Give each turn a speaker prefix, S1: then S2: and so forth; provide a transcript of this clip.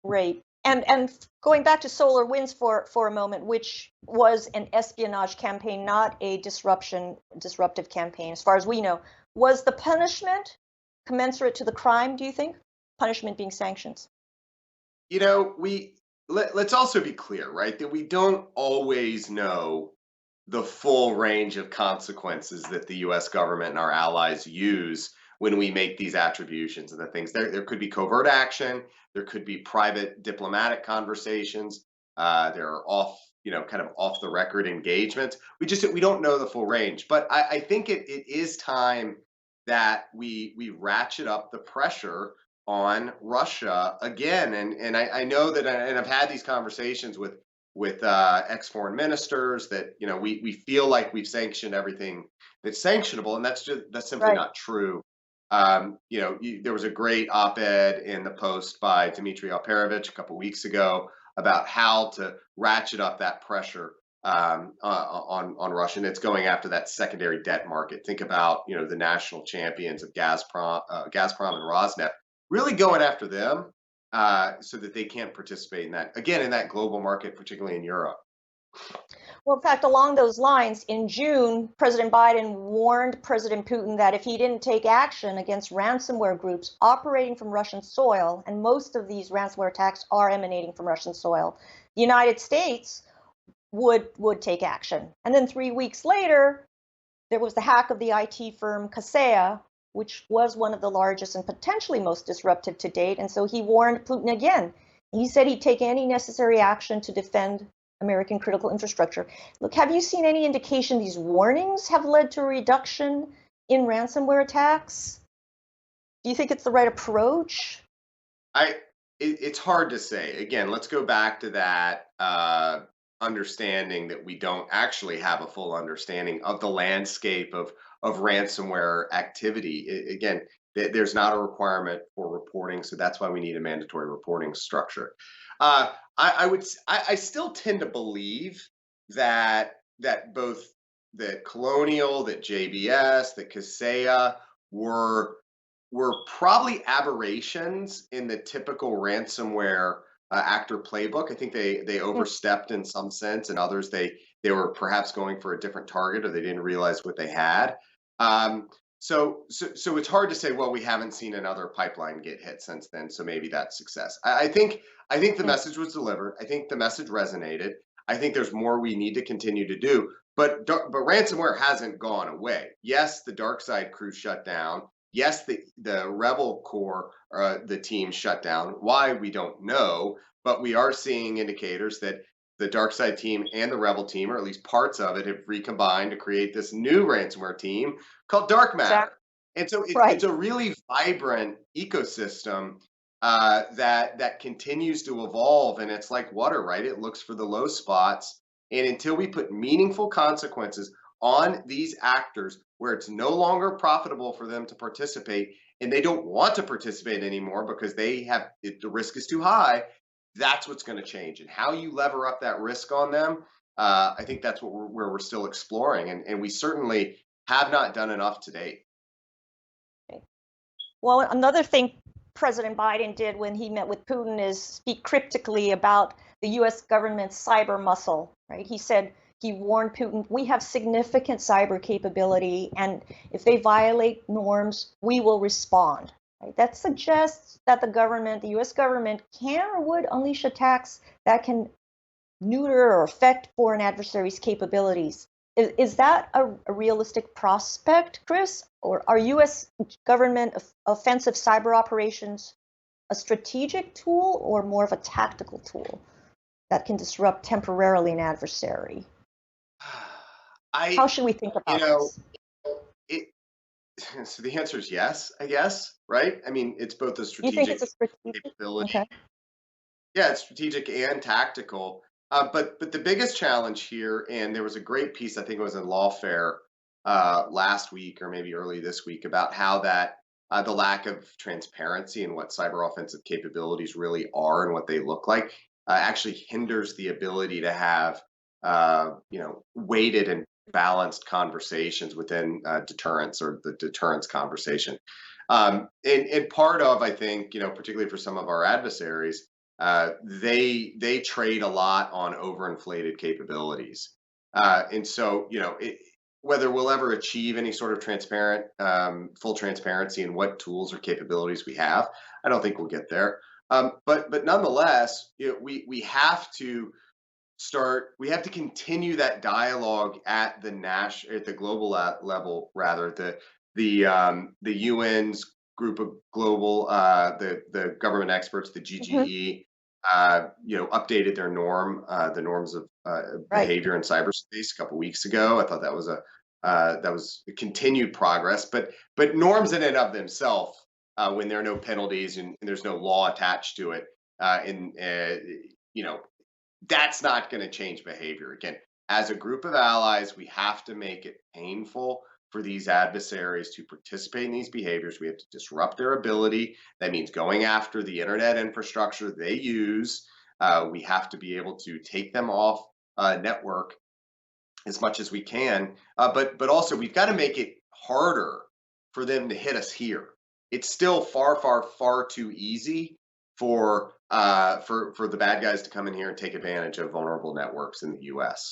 S1: Great. And going back to SolarWinds for a moment, which was an espionage campaign, not a disruptive campaign, as far as we know, was the punishment commensurate to the crime, do you think? Punishment being sanctions.
S2: Let's also be clear, right, that we don't always know the full range of consequences that the US government and our allies use when we make these attributions and the things. There could be covert action, there could be private diplomatic conversations, there are kind of off the record engagements. We don't know the full range. But I think it is time that we ratchet up the pressure on Russia again. And I know that, and I've had these conversations with ex foreign ministers that we feel like we've sanctioned everything that's sanctionable, and that's simply
S1: Right.
S2: not true. There was a great op-ed in the Post by Dmitry Alperovich a couple weeks ago about how to ratchet up that pressure on Russia, and it's going after that secondary debt market. Think about the national champions of Gazprom and Rosneft, really going after them so that they can't participate in that global market, particularly in Europe.
S1: Well, in fact, along those lines, in June, President Biden warned President Putin that if he didn't take action against ransomware groups operating from Russian soil, and most of these ransomware attacks are emanating from Russian soil, the United States would take action. And then 3 weeks later, there was the hack of the IT firm Kaseya, which was one of the largest and potentially most disruptive to date. And so he warned Putin again. He said he'd take any necessary action to defend American critical infrastructure. Look, have you seen any indication these warnings have led to a reduction in ransomware attacks? Do you think it's the right approach?
S2: It's hard to say. Again, let's go back to that understanding that we don't actually have a full understanding of the landscape of ransomware activity. Again, there's not a requirement for reporting, so that's why we need a mandatory reporting structure. I still tend to believe that both that Colonial, that JBS, that Kaseya were probably aberrations in the typical ransomware actor playbook. I think they overstepped in some sense, and others they were perhaps going for a different target, or they didn't realize what they had. So it's hard to say. Well, we haven't seen another pipeline get hit since then, so maybe that's success. I think the message was delivered. I think the message resonated. I think there's more we need to continue to do. But ransomware hasn't gone away. Yes, the dark side crew shut down. Yes, the rebel core, the team shut down. Why, we don't know, but we are seeing indicators that the dark side team and the rebel team, or at least parts of it, have recombined to create this new ransomware team called Dark Matter.
S1: Exactly.
S2: And so
S1: Right.
S2: it's a really vibrant ecosystem that continues to evolve, and it's like water, right? It looks for the low spots, and until we put meaningful consequences on these actors where it's no longer profitable for them to participate, and they don't want to participate anymore because the risk is too high, that's what's going to change. And how you lever up that risk on them, I think that's where we're still exploring, and we certainly have not done enough to date.
S1: Well, another thing President Biden did when he met with Putin is speak cryptically about the US government's cyber muscle, right? He warned Putin, we have significant cyber capability, and if they violate norms, we will respond. Right? That suggests that the US government can or would unleash attacks that can neuter or affect foreign adversaries' capabilities. Is that a realistic prospect, Chris? Or are US government offensive cyber operations a strategic tool or more of a tactical tool that can disrupt temporarily an adversary? How should we think about this?
S2: It, so the answer is yes, I guess, right? I mean, it's both a
S1: You think
S2: strategic
S1: it's a strategic?
S2: capability.
S1: Okay.
S2: Yeah, it's strategic and tactical. But the biggest challenge here, and there was a great piece, I think it was in Lawfare last week or maybe early this week, about how that the lack of transparency in what cyber offensive capabilities really are and what they look like actually hinders the ability to have weighted and balanced conversations within deterrence, or the deterrence conversation. And part of, I think, particularly for some of our adversaries, They trade a lot on overinflated capabilities, and so whether we'll ever achieve any sort of full transparency in what tools or capabilities we have, I don't think we'll get there. But nonetheless, we have to we have to continue that dialogue at the global level, rather, the UN's group of global, the government experts, the
S1: Hmm.
S2: GGE, updated the norms of
S1: Right.
S2: behavior in cyberspace a couple weeks ago. I thought that was a continued progress, but norms in and of themselves, when there are no penalties and there's no law attached to it, in you know that's not going to change behavior. Again, as a group of allies, we have to make it painful for these adversaries to participate in these behaviors. We have to disrupt their ability. That means going after the internet infrastructure they use. We have to be able to take them off network as much as we can. But also, we've got to make it harder for them to hit us here. It's still far, far, far too easy for the bad guys to come in here and take advantage of vulnerable networks in the U.S.